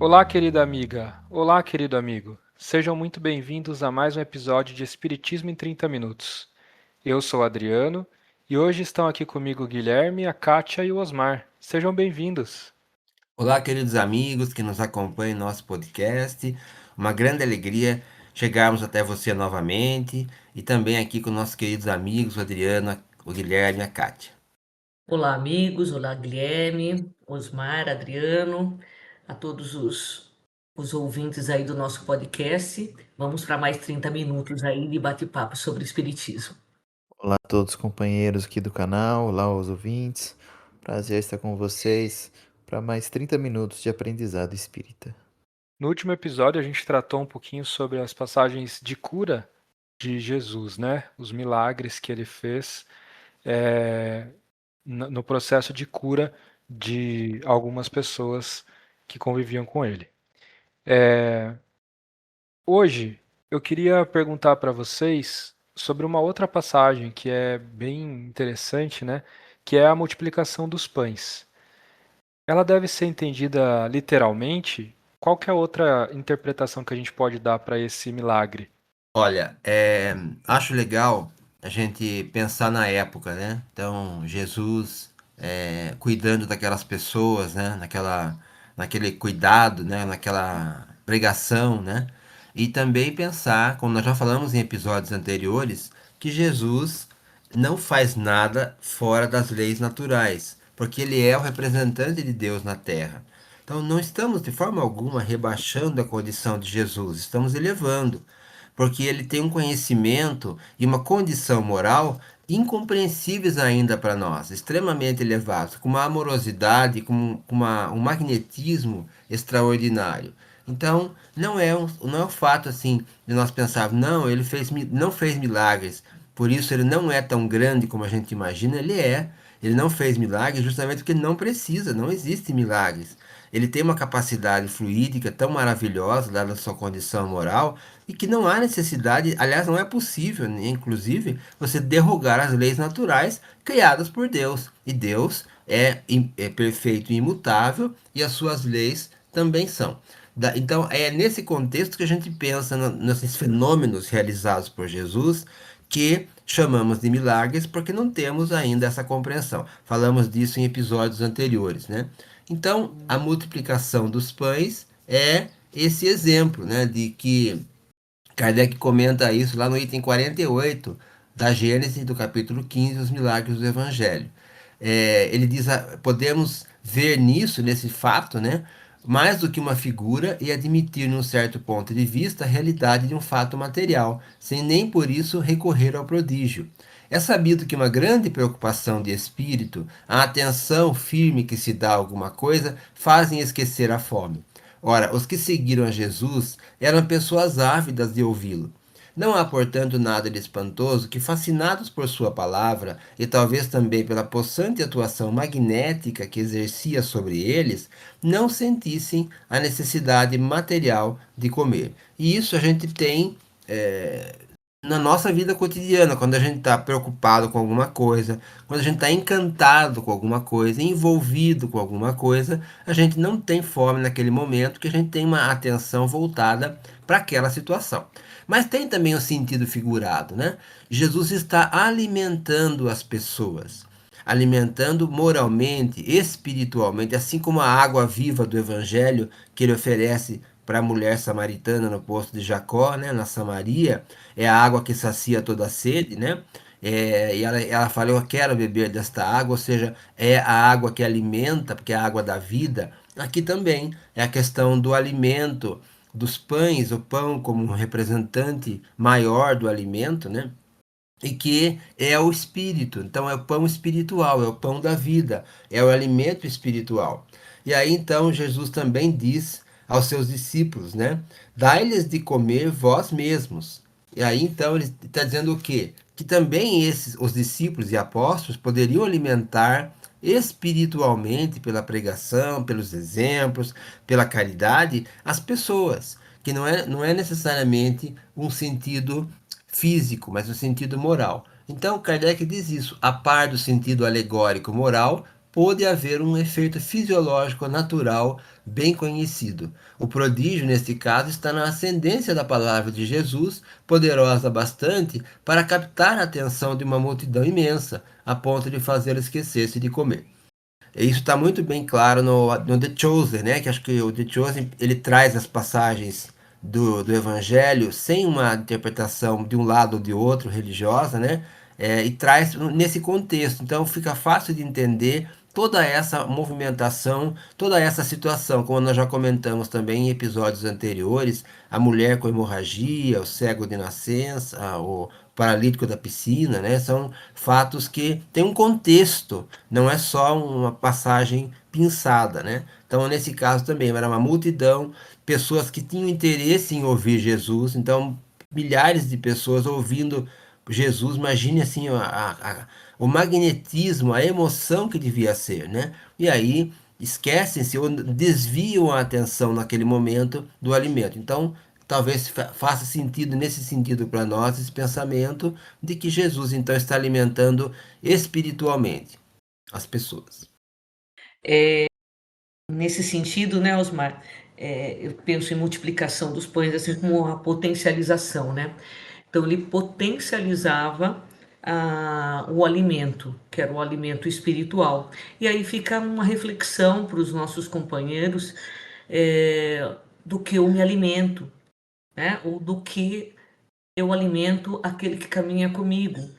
Olá, querida amiga. Olá, querido amigo. Sejam muito bem-vindos a mais um episódio de Espiritismo em 30 Minutos. Eu sou Adriano e hoje estão aqui comigo o Guilherme, a Kátia e o Osmar. Sejam bem-vindos. Olá, queridos amigos que nos acompanham em nosso podcast. Uma grande alegria chegarmos até você novamente e também aqui com nossos queridos amigos, o Adriano, o Guilherme e a Kátia. Olá, amigos. Olá, Guilherme, Osmar, Adriano, a todos os ouvintes aí do nosso podcast. Vamos para mais 30 minutos aí de bate-papo sobre Espiritismo. Olá a todos os companheiros aqui do canal, olá aos ouvintes. Prazer estar com vocês para mais 30 minutos de aprendizado espírita. No último episódio, a gente tratou um pouquinho sobre as passagens de cura de Jesus, né? Os milagres que ele fez no processo de cura de algumas pessoas que conviviam com ele. Hoje eu queria perguntar para vocês sobre uma outra passagem que é bem interessante, né? Que é a multiplicação dos pães. Ela deve ser entendida literalmente? Qual que é a outra interpretação que a gente pode dar para esse milagre? Olha, acho legal a gente pensar na época, né? Então, Jesus cuidando daquelas pessoas, né? Naquele cuidado, né? Naquela pregação, né? E também pensar, como nós já falamos em episódios anteriores, que Jesus não faz nada fora das leis naturais, porque ele é o representante de Deus na Terra. Então, não estamos de forma alguma rebaixando a condição de Jesus, estamos elevando porque ele tem um conhecimento e uma condição moral incompreensíveis ainda para nós, extremamente elevados, com uma amorosidade, um magnetismo extraordinário. Então, não é um fato assim de nós pensarmos, não, não fez milagres, por isso ele não é tão grande como a gente imagina, ele é. Ele não fez milagres justamente porque ele não precisa, não existe milagres. Ele tem uma capacidade fluídica tão maravilhosa, dada a sua condição moral, e que não há necessidade, aliás, não é possível, né, inclusive, você derrogar as leis naturais criadas por Deus. E Deus é perfeito e imutável, e as suas leis também são. Então, é nesse contexto que a gente pensa nesses fenômenos realizados por Jesus, que chamamos de milagres porque não temos ainda essa compreensão. Falamos disso em episódios anteriores, né? Então, a multiplicação dos pães é esse exemplo, né, de que Kardec comenta isso lá no item 48 da Gênesis, do capítulo 15, os milagres do Evangelho. Ele diz, podemos ver nisso, nesse fato, né, mais do que uma figura e admitir, num certo ponto de vista, a realidade de um fato material, sem nem por isso recorrer ao prodígio. É sabido que uma grande preocupação de espírito, a atenção firme que se dá a alguma coisa, fazem esquecer a fome. Ora, os que seguiram a Jesus eram pessoas ávidas de ouvi-lo. Não há, portanto, nada de espantoso que, fascinados por sua palavra e talvez também pela possante atuação magnética que exercia sobre eles, não sentissem a necessidade material de comer. E isso a gente tem na nossa vida cotidiana, quando a gente está preocupado com alguma coisa, quando a gente está encantado com alguma coisa, envolvido com alguma coisa, a gente não tem fome naquele momento, que a gente tem uma atenção voltada para aquela situação. Mas tem também o sentido figurado, né? Jesus está alimentando as pessoas, alimentando moralmente, espiritualmente, assim como a água viva do Evangelho que ele oferece para a mulher samaritana no poço de Jacó, né, na Samaria, é a água que sacia toda a sede, né? E ela fala, eu quero beber desta água, ou seja, é a água que alimenta, porque é a água da vida. Aqui também é a questão do alimento, dos pães, o pão como um representante maior do alimento, né? E que é o espírito. Então é o pão espiritual, é o pão da vida, é o alimento espiritual. E aí então Jesus também diz aos seus discípulos, né? Dai-lhes de comer vós mesmos. E aí então ele está dizendo o quê? Que também os discípulos e apóstolos poderiam alimentar espiritualmente pela pregação, pelos exemplos, pela caridade, as pessoas, que não é necessariamente um sentido físico, mas no sentido moral. Então, Kardec diz isso, a par do sentido alegórico moral, pôde haver um efeito fisiológico natural bem conhecido. O prodígio, neste caso, está na ascendência da palavra de Jesus, poderosa bastante para captar a atenção de uma multidão imensa, a ponto de fazê-la esquecer-se de comer. E isso está muito bem claro no The Chosen, né? Que acho que o The Chosen ele traz as passagens do Evangelho sem uma interpretação de um lado ou de outro religiosa, né? E traz nesse contexto. Então fica fácil de entender toda essa movimentação, toda essa situação, como nós já comentamos também em episódios anteriores, a mulher com hemorragia, o cego de nascença, o paralítico da piscina, né? São fatos que têm um contexto, não é só uma passagem pinçada, né? Então, nesse caso também, era uma multidão, pessoas que tinham interesse em ouvir Jesus, então milhares de pessoas ouvindo Jesus, imagine assim o magnetismo, a emoção que devia ser, né? E aí esquecem-se ou desviam a atenção naquele momento do alimento. Então, talvez faça sentido nesse sentido para nós esse pensamento de que Jesus então está alimentando espiritualmente as pessoas. Nesse sentido, né, Osmar, eu penso em multiplicação dos pães assim como a potencialização, né? Então ele potencializava o alimento, que era o alimento espiritual. E aí fica uma reflexão para os nossos companheiros do que eu me alimento, né? Ou do que eu alimento aquele que caminha comigo,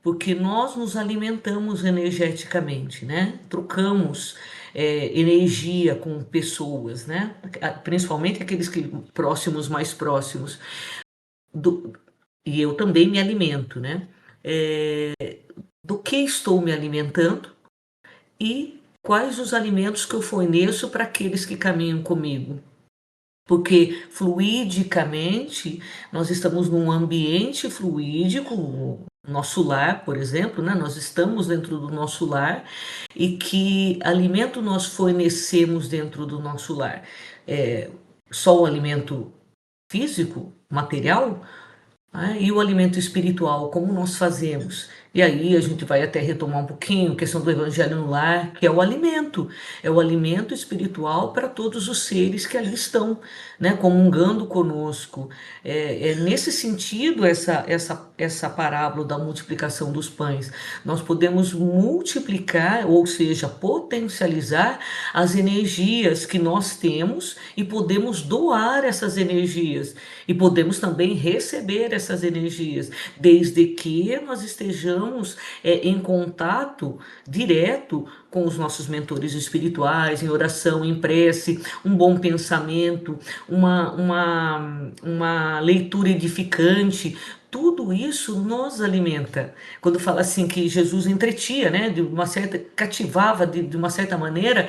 porque nós nos alimentamos energeticamente, né? Trocamos energia com pessoas, né? Principalmente aqueles que próximos, mais próximos. E eu também me alimento, né? Do que estou me alimentando e quais os alimentos que eu forneço para aqueles que caminham comigo. Porque fluidicamente nós estamos num ambiente fluídico, nosso lar, por exemplo, né? Nós estamos dentro do nosso lar e que alimento nós fornecemos dentro do nosso lar? Só o alimento físico, material? E o alimento espiritual, como nós fazemos? E aí a gente vai até retomar um pouquinho a questão do Evangelho no Lar, que é o alimento espiritual para todos os seres que ali estão, né, comungando conosco. É nesse sentido essa parábola da multiplicação dos pães. Nós podemos multiplicar, ou seja, potencializar as energias que nós temos e podemos doar essas energias e podemos também receber essas energias, desde que nós estejamos em contato direto com os nossos mentores espirituais, em oração, em prece, um bom pensamento, uma leitura edificante. Tudo isso nos alimenta. Quando fala assim que Jesus entretia, né, cativava de uma certa maneira,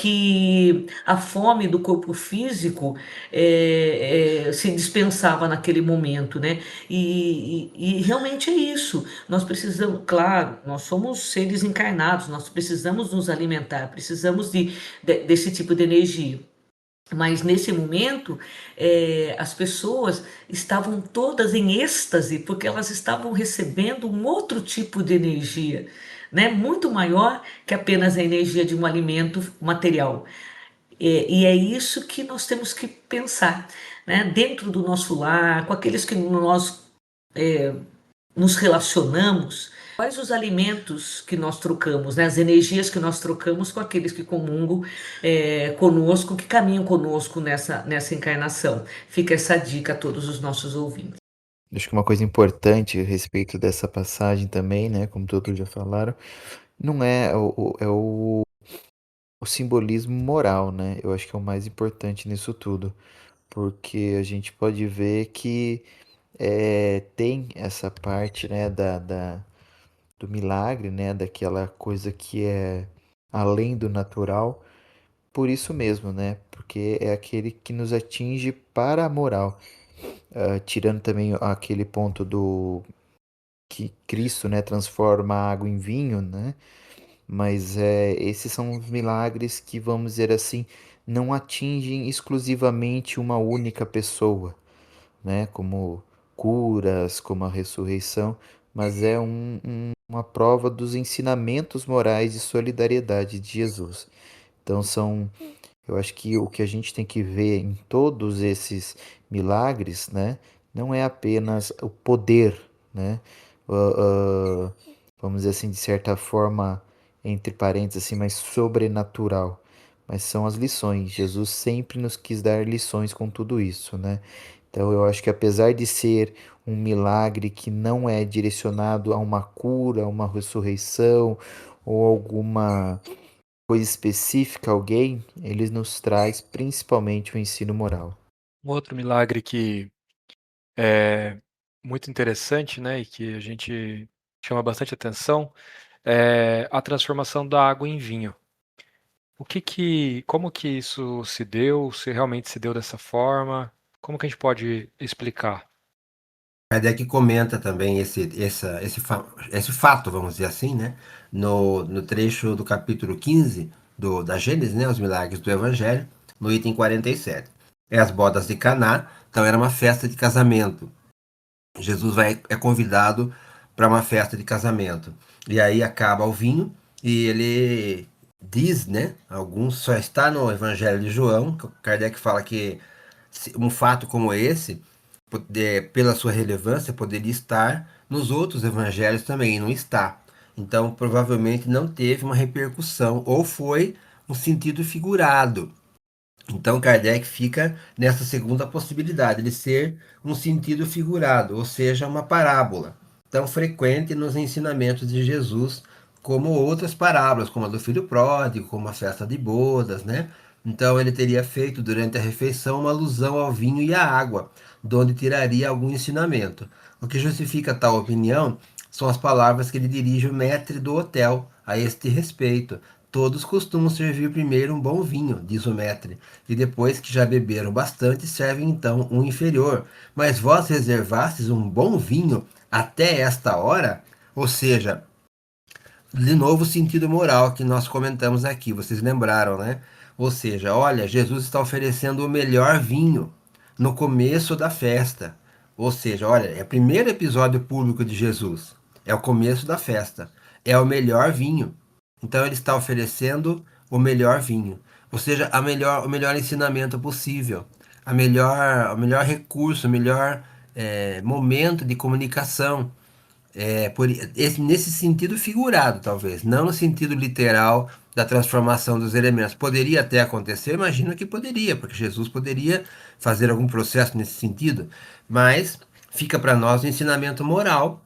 que a fome do corpo físico se dispensava naquele momento, né? E realmente é isso. Nós precisamos, claro, nós somos seres encarnados, nós precisamos nos alimentar, precisamos desse tipo de energia. Mas nesse momento, as pessoas estavam todas em êxtase, porque elas estavam recebendo um outro tipo de energia, né? Muito maior que apenas a energia de um alimento material. E é isso que nós temos que pensar, né? Dentro do nosso lar, com aqueles que nós nos relacionamos, quais os alimentos que nós trocamos, né? As energias que nós trocamos com aqueles que comungam conosco, que caminham conosco nessa encarnação. Fica essa dica a todos os nossos ouvintes. Acho que uma coisa importante a respeito dessa passagem também, né, como todos já falaram, não é o simbolismo moral, né? Eu acho que é o mais importante nisso tudo, porque a gente pode ver que tem essa parte, né, do milagre, né, daquela coisa que é além do natural, por isso mesmo, né? Porque é aquele que nos atinge para a moral. Tirando também aquele ponto do que Cristo, né, transforma a água em vinho, né? Mas esses são os milagres que, vamos dizer assim, não atingem exclusivamente uma única pessoa, né? Como curas, como a ressurreição, mas é uma prova dos ensinamentos morais de solidariedade de Jesus. Então eu acho que o que a gente tem que ver em todos esses milagres, né, não é apenas o poder, né, ah, vamos dizer assim, de certa forma, entre parênteses, assim, mais sobrenatural, mas são as lições. Jesus sempre nos quis dar lições com tudo isso, né? Então eu acho que apesar de ser um milagre que não é direcionado a uma cura, a uma ressurreição ou alguma coisa específica, alguém, ele nos traz principalmente o ensino moral. Um outro milagre que é muito interessante, né, e que a gente chama bastante atenção é a transformação da água em vinho. Como que isso se deu? Se realmente se deu dessa forma? Como que a gente pode explicar? Kardec comenta também esse fato, vamos dizer assim, né? No trecho do capítulo 15 da Gênesis, né? Os milagres do Evangelho, no item 47. É as bodas de Caná, então era uma festa de casamento. É convidado para uma festa de casamento. E aí acaba o vinho e ele diz, né? Alguns só está no Evangelho de João. Kardec fala que um fato como esse, pela sua relevância, poderia estar nos outros evangelhos também, e não está. Então, provavelmente não teve uma repercussão, ou foi um sentido figurado. Então, Kardec fica nessa segunda possibilidade, de ser um sentido figurado, ou seja, uma parábola, tão frequente nos ensinamentos de Jesus, como outras parábolas, como a do filho pródigo, como a festa de bodas, né? Então, ele teria feito durante a refeição uma alusão ao vinho e à água, de onde tiraria algum ensinamento. O que justifica tal opinião são as palavras que ele dirige o maître do hotel a este respeito. Todos costumam servir primeiro um bom vinho, diz o maître, e depois que já beberam bastante, servem então um inferior. Mas vós reservastes um bom vinho até esta hora? Ou seja, de novo o sentido moral que nós comentamos aqui, vocês lembraram, né? Ou seja, olha, Jesus está oferecendo o melhor vinho no começo da festa. Ou seja, olha, é o primeiro episódio público de Jesus. É o começo da festa. É o melhor vinho. Então ele está oferecendo o melhor vinho. Ou seja, o melhor ensinamento possível. O melhor recurso, o melhor momento de comunicação nesse sentido figurado, talvez, não no sentido literal da transformação dos elementos. Poderia até acontecer, imagino que poderia, porque Jesus poderia fazer algum processo nesse sentido, mas fica para nós o ensinamento moral,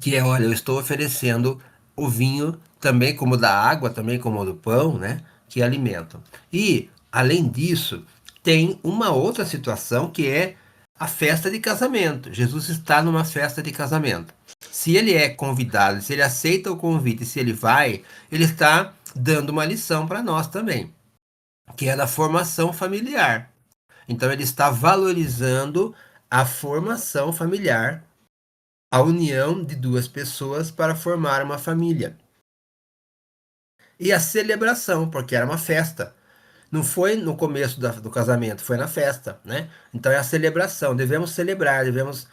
que é, olha, eu estou oferecendo o vinho também como da água, também como do pão, né, que alimentam. E, além disso, tem uma outra situação que é a festa de casamento. Jesus está numa festa de casamento. Se ele é convidado, se ele aceita o convite, se ele vai, ele está dando uma lição para nós também, que é da formação familiar. Então ele está valorizando a formação familiar, a união de duas pessoas para formar uma família. E a celebração, porque era uma festa. Não foi no começo do casamento, foi na festa, né? Então é a celebração. Devemos celebrar, devemos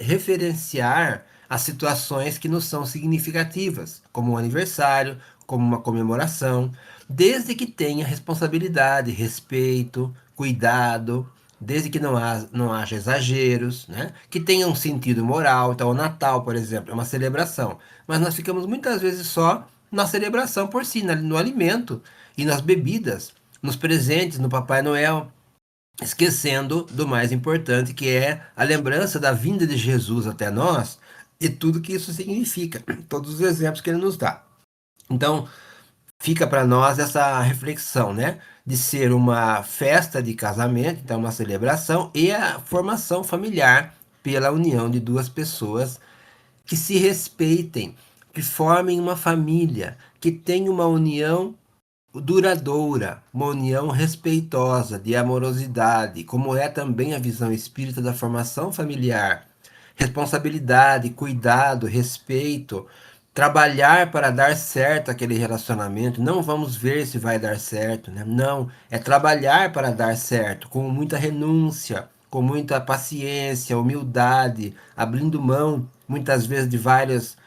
referenciar as situações que nos são significativas, como um aniversário, como uma comemoração, desde que tenha responsabilidade, respeito, cuidado, desde que não haja exageros, né? Que tenha um sentido moral. Então, o Natal, por exemplo, é uma celebração, mas nós ficamos muitas vezes só na celebração por si, no alimento e nas bebidas, nos presentes, no Papai Noel, esquecendo do mais importante, que é a lembrança da vinda de Jesus até nós e tudo que isso significa, todos os exemplos que ele nos dá. Então, fica para nós essa reflexão, né? De ser uma festa de casamento, então uma celebração, e a formação familiar pela união de duas pessoas que se respeitem, que formem uma família, que tenham uma união duradoura, uma união respeitosa, de amorosidade, como é também a visão espírita da formação familiar. Responsabilidade, cuidado, respeito, trabalhar para dar certo aquele relacionamento. Não vamos ver se vai dar certo, né? Não, é trabalhar para dar certo, com muita renúncia, com muita paciência, humildade, abrindo mão, muitas vezes, de várias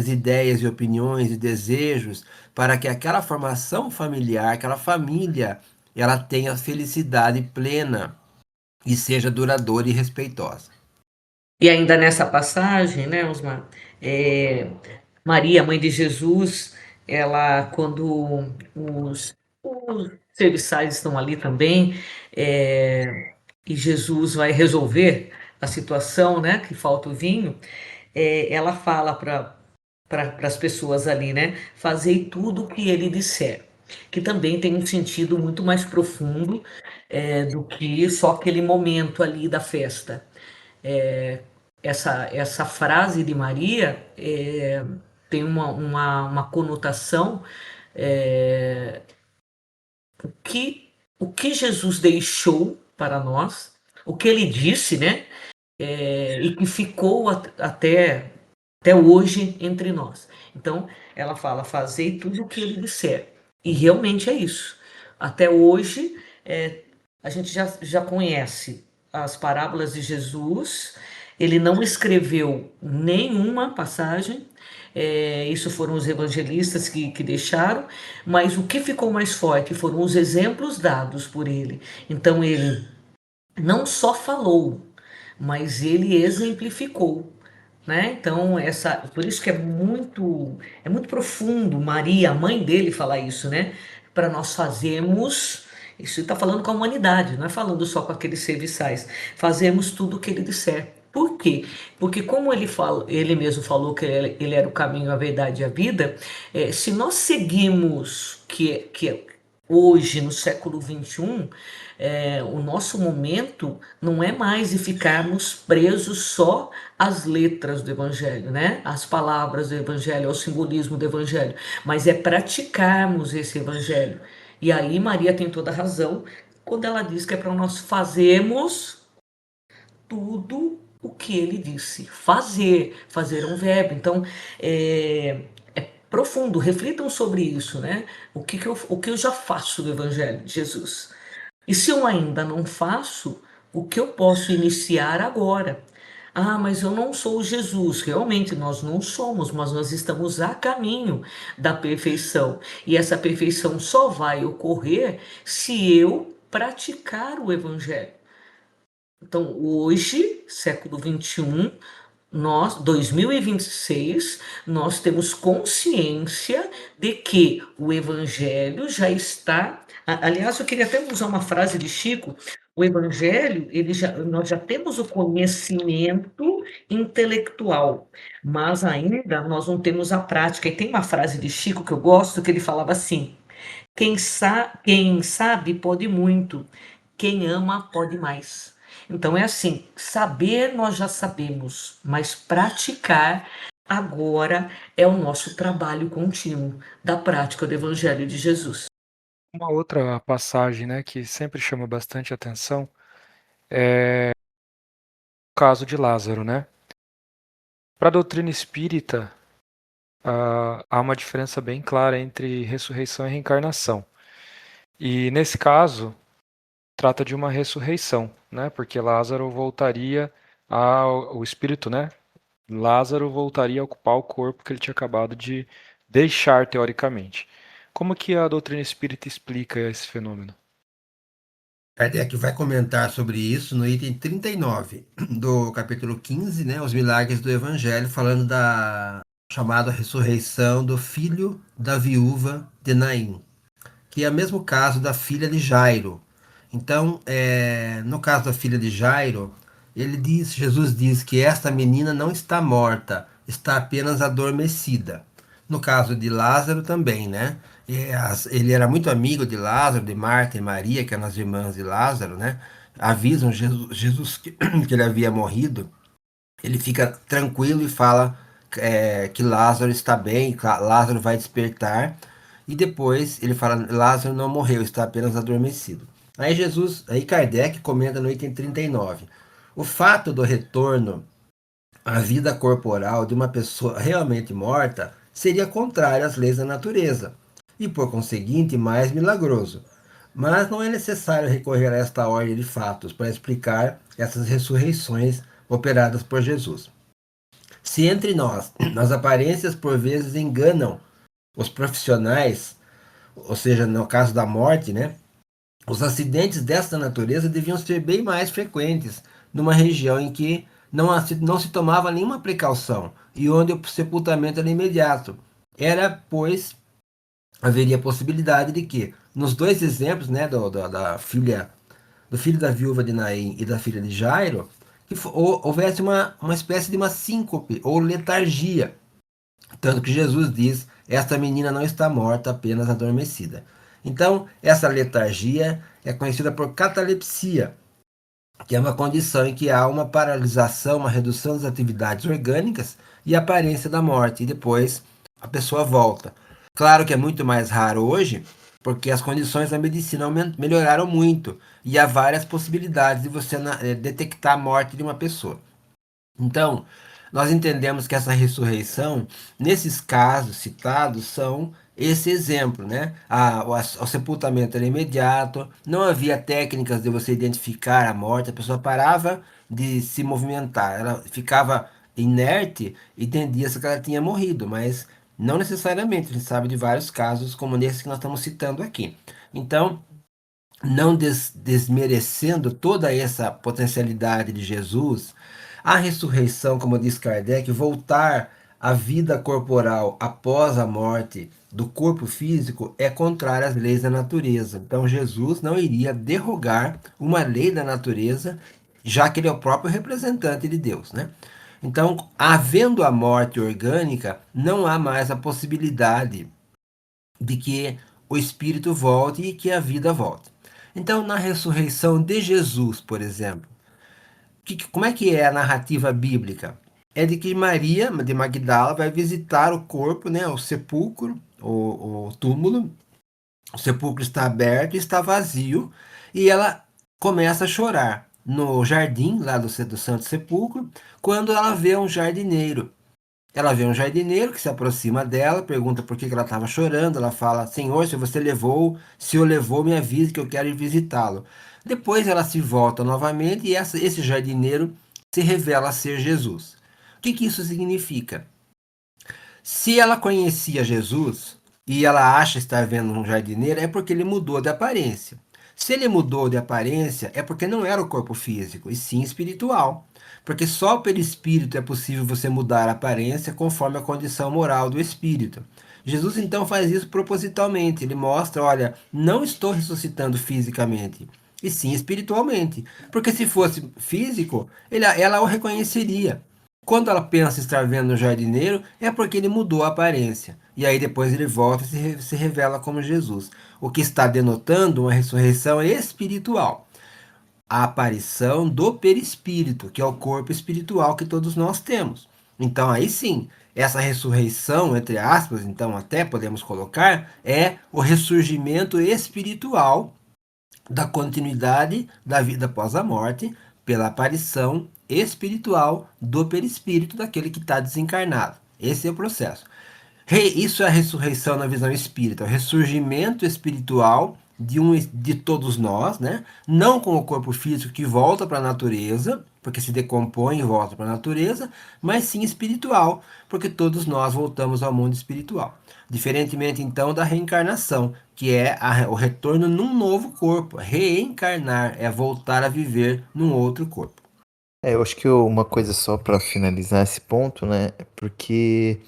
ideias e opiniões e desejos, para que aquela formação familiar, aquela família, ela tenha felicidade plena e seja duradoura e respeitosa. E ainda nessa passagem, né, Osmar, é, Maria, mãe de Jesus, ela, quando os serviçais estão ali também, e Jesus vai resolver a situação, né, que falta o vinho, ela fala para as pessoas ali, né, fazei tudo o que ele disser, que também tem um sentido muito mais profundo do que só aquele momento ali da festa. É, essa frase de Maria tem uma conotação é, o que Jesus deixou para nós, o que ele disse, né? E que ficou até hoje entre nós. Então, ela fala: fazei tudo o que ele disser. E realmente é isso. Até hoje, a gente já conhece as parábolas de Jesus. Ele não escreveu nenhuma passagem, isso foram os evangelistas que deixaram, mas o que ficou mais forte foram os exemplos dados por ele. Então, ele não só falou, mas ele exemplificou, né? Então, por isso que é muito profundo Maria, a mãe dele, falar isso, né? Para nós fazermos, isso está falando com a humanidade, não é falando só com aqueles serviçais, fazemos tudo o que ele disser. Por quê? Porque como ele mesmo falou que ele era o caminho, a verdade e a vida, se nós seguimos que hoje, no século XXI, o nosso momento não é mais de ficarmos presos só às letras do Evangelho, né? Às palavras do Evangelho, ao simbolismo do Evangelho, mas é praticarmos esse Evangelho. E aí Maria tem toda a razão quando ela diz que é para nós fazermos tudo o que ele disse. Fazer é um verbo. Então, é profundo, reflitam sobre isso, né? O que eu já faço do Evangelho de Jesus? E se eu ainda não faço, o que eu posso iniciar agora? Ah, mas eu não sou Jesus. Realmente nós não somos, mas nós estamos a caminho da perfeição. E essa perfeição só vai ocorrer se eu praticar o Evangelho. Então, hoje, século XXI, nós, 2026, nós temos consciência de que o Evangelho já está. Aliás, eu queria até usar uma frase de Chico. O Evangelho, nós já temos o conhecimento intelectual, mas ainda nós não temos a prática. E tem uma frase de Chico que eu gosto, que ele falava assim: quem sabe pode muito, quem ama pode mais. Então é assim, saber nós já sabemos, mas praticar agora é o nosso trabalho contínuo da prática do Evangelho de Jesus. Uma outra passagem, né, que sempre chama bastante atenção é o caso de Lázaro, né? Para a doutrina espírita, há uma diferença bem clara entre ressurreição e reencarnação. E nesse caso, trata de uma ressurreição, né? Porque Lázaro voltaria o espírito, né? Lázaro voltaria a ocupar o corpo que ele tinha acabado de deixar, teoricamente. Como que a doutrina espírita explica esse fenômeno? Kardec vai comentar sobre isso no item 39 do capítulo 15, né, os milagres do Evangelho, falando da chamada ressurreição do filho da viúva de Naim, que é o mesmo caso da filha de Jairo. Então, no caso da filha de Jairo, Jesus diz que esta menina não está morta, está apenas adormecida. No caso de Lázaro também, né? Ele era muito amigo de Lázaro, de Marta e Maria, que eram as irmãs de Lázaro, né? Avisam Jesus que ele havia morrido. Ele fica tranquilo e fala que Lázaro está bem, que Lázaro vai despertar. E depois ele fala: Lázaro não morreu, está apenas adormecido. Aí Kardec comenta no item 39. O fato do retorno à vida corporal de uma pessoa realmente morta seria contrário às leis da natureza e, por conseguinte, mais milagroso. Mas não é necessário recorrer a esta ordem de fatos para explicar essas ressurreições operadas por Jesus. Se entre nós as aparências por vezes enganam os profissionais, ou seja, no caso da morte, né, os acidentes desta natureza deviam ser bem mais frequentes numa região em que não se tomava nenhuma precaução e onde o sepultamento era imediato. Era, pois, haveria possibilidade de que, nos dois exemplos, né, do filho da viúva de Naim e da filha de Jairo, que houvesse uma espécie de uma síncope ou letargia. Tanto que Jesus diz: esta menina não está morta, apenas adormecida. Então, essa letargia é conhecida por catalepsia, que é uma condição em que há uma paralisação, uma redução das atividades orgânicas e a aparência da morte, e depois a pessoa volta. Claro que é muito mais raro hoje, porque as condições da medicina melhoraram muito e há várias possibilidades de você detectar a morte de uma pessoa. Então, nós entendemos que essa ressurreição, nesses casos citados, são esse exemplo, né? O sepultamento era imediato, não havia técnicas de você identificar a morte, a pessoa parava de se movimentar, ela ficava inerte e entendia-se que ela tinha morrido, mas não necessariamente, a gente sabe de vários casos, como nesse que nós estamos citando aqui. Então, não desmerecendo toda essa potencialidade de Jesus, a ressurreição, como diz Kardec, voltar à vida corporal após a morte do corpo físico é contrário às leis da natureza. Então Jesus não iria derrogar uma lei da natureza, já que ele é o próprio representante de Deus, né? Então, havendo a morte orgânica, não há mais a possibilidade de que o espírito volte e que a vida volte. Então, na ressurreição de Jesus, por exemplo, como é que é a narrativa bíblica? É de que Maria de Magdala vai visitar o corpo, né, o sepulcro, o túmulo. O sepulcro está aberto e está vazio, e ela começa a chorar no jardim lá do Santo Sepulcro, quando ela vê um jardineiro. Ela vê um jardineiro que se aproxima dela, pergunta por que ela estava chorando. Ela fala: Senhor, se você levou, se o levou, me avise que eu quero ir visitá-lo. Depois ela se volta novamente e esse jardineiro se revela ser Jesus. O que isso significa? Se ela conhecia Jesus e ela acha estar vendo um jardineiro, é porque ele mudou de aparência. Se ele mudou de aparência, é porque não era o corpo físico, e sim espiritual. Porque só pelo espírito é possível você mudar a aparência conforme a condição moral do espírito. Jesus então faz isso propositalmente. Ele mostra: olha, não estou ressuscitando fisicamente, e sim espiritualmente. Porque se fosse físico, ela o reconheceria. Quando ela pensa estar vendo o jardineiro, é porque ele mudou a aparência. E aí depois ele volta e se revela como Jesus. O que está denotando uma ressurreição espiritual. A aparição do perispírito, que é o corpo espiritual que todos nós temos. Então aí sim, essa ressurreição, entre aspas, então até podemos colocar, é o ressurgimento espiritual da continuidade da vida após a morte, pela aparição espiritual do perispírito daquele que está desencarnado. Esse é o processo. Isso é a ressurreição na visão espírita, o ressurgimento espiritual de todos nós, né? Não com o corpo físico que volta para a natureza, porque se decompõe e volta para a natureza, mas sim espiritual, porque todos nós voltamos ao mundo espiritual. Diferentemente, então, da reencarnação, que é o retorno num novo corpo. Reencarnar é voltar a viver num outro corpo. Eu acho que uma coisa só para finalizar esse ponto, né? Porque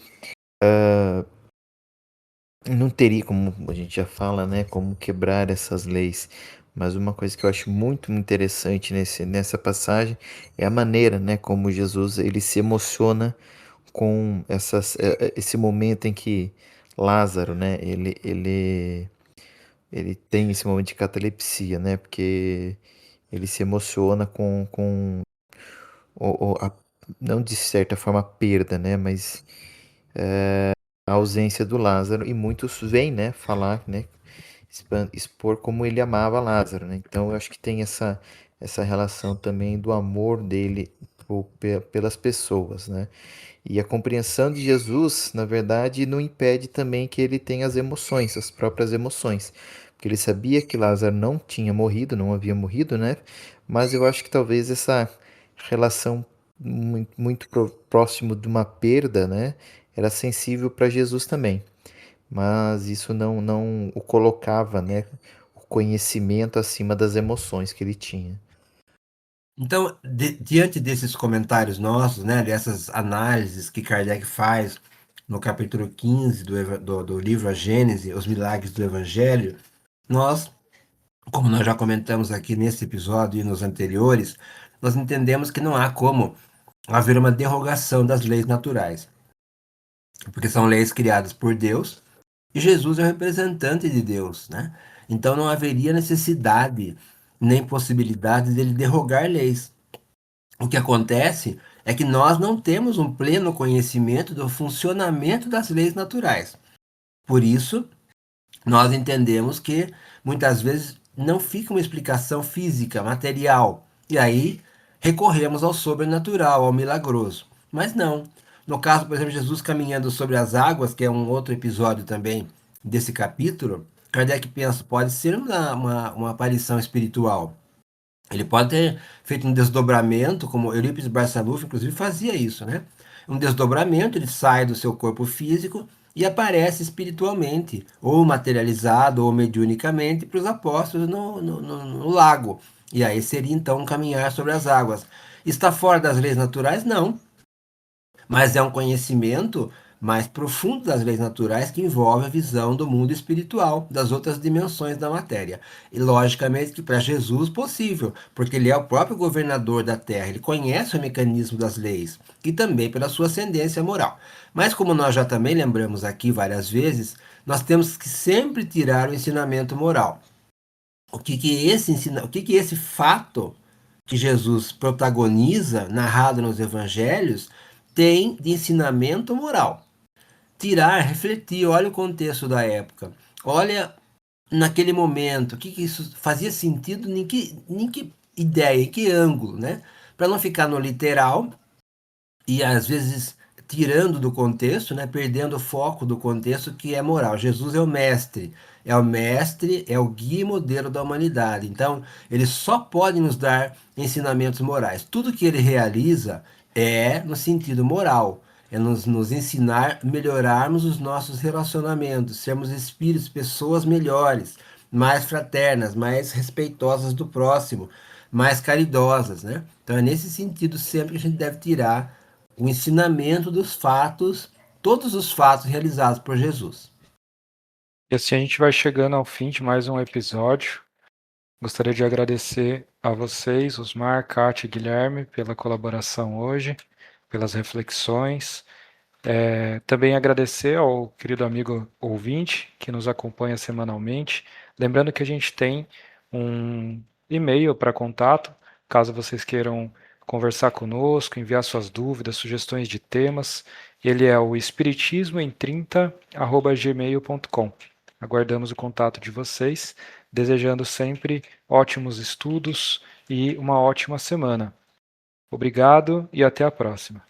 não teria, como a gente já fala, né? Como quebrar essas leis. Mas uma coisa que eu acho muito interessante nessa passagem é a maneira, né? Como Jesus ele se emociona com esse momento em que Lázaro, né? Ele tem esse momento de catalepsia, né? Porque ele se emociona com não de certa forma a perda, né? Mas a ausência do Lázaro, e muitos vêm, né, falar, né, expor como ele amava Lázaro, né? Então eu acho que tem essa relação também do amor dele pelas pessoas, né? E a compreensão de Jesus, na verdade, não impede também que ele tenha as emoções, as próprias emoções, porque ele sabia que Lázaro não tinha morrido, não havia morrido, né? mas eu acho que talvez essa relação muito próximo de uma perda, né, era sensível para Jesus também, mas isso não o colocava, né, o conhecimento acima das emoções que ele tinha. Então, diante desses comentários nossos, né, dessas análises que Kardec faz no capítulo 15 do livro A Gênese, Os Milagres do Evangelho, nós, como nós já comentamos aqui nesse episódio e nos anteriores, nós entendemos que não há como haver uma derrogação das leis naturais, porque são leis criadas por Deus e Jesus é o representante de Deus, né? Então não haveria necessidade nem possibilidade dele derrogar leis. O que acontece é que nós não temos um pleno conhecimento do funcionamento das leis naturais. Por isso, nós entendemos que muitas vezes não fica uma explicação física, material, e aí recorremos ao sobrenatural, ao milagroso. Mas não. No caso, por exemplo, Jesus caminhando sobre as águas, que é um outro episódio também desse capítulo, Kardec pensa, pode ser uma aparição espiritual. Ele pode ter feito um desdobramento, como Eurípides Barçalufo, inclusive, fazia isso, né? Um desdobramento, ele sai do seu corpo físico e aparece espiritualmente, ou materializado, ou mediunicamente, para os apóstolos no lago. E aí seria então um caminhar sobre as águas. Está fora das leis naturais? Não. Mas é um conhecimento mais profundo das leis naturais que envolve a visão do mundo espiritual, das outras dimensões da matéria. E logicamente que para Jesus possível, porque ele é o próprio governador da Terra, ele conhece o mecanismo das leis e também pela sua ascendência moral. Mas como nós já também lembramos aqui várias vezes, nós temos que sempre tirar o ensinamento moral. O que esse fato que Jesus protagoniza, narrado nos evangelhos, tem de ensinamento moral? Tirar, refletir, olha o contexto da época, olha naquele momento, o que isso fazia sentido, em que ideia, em que ângulo, né? Para não ficar no literal e às vezes tirando do contexto, né, perdendo o foco do contexto que é moral. Jesus é o mestre, é o guia e modelo da humanidade. Então, ele só pode nos dar ensinamentos morais. Tudo que ele realiza é no sentido moral, é nos ensinar a melhorarmos os nossos relacionamentos, sermos espíritos, pessoas melhores, mais fraternas, mais respeitosas do próximo, mais caridosas, né? Então é nesse sentido sempre que a gente deve tirar o ensinamento dos fatos, todos os fatos realizados por Jesus. E assim a gente vai chegando ao fim de mais um episódio. Gostaria de agradecer a vocês, Osmar, Kátia e Guilherme, pela colaboração hoje, pelas reflexões. Também agradecer ao querido amigo ouvinte que nos acompanha semanalmente. Lembrando que a gente tem um e-mail para contato, caso vocês queiram conversar conosco, enviar suas dúvidas, sugestões de temas. Ele é o espiritismoem30@gmail.com. Aguardamos o contato de vocês, desejando sempre ótimos estudos e uma ótima semana. Obrigado e até a próxima.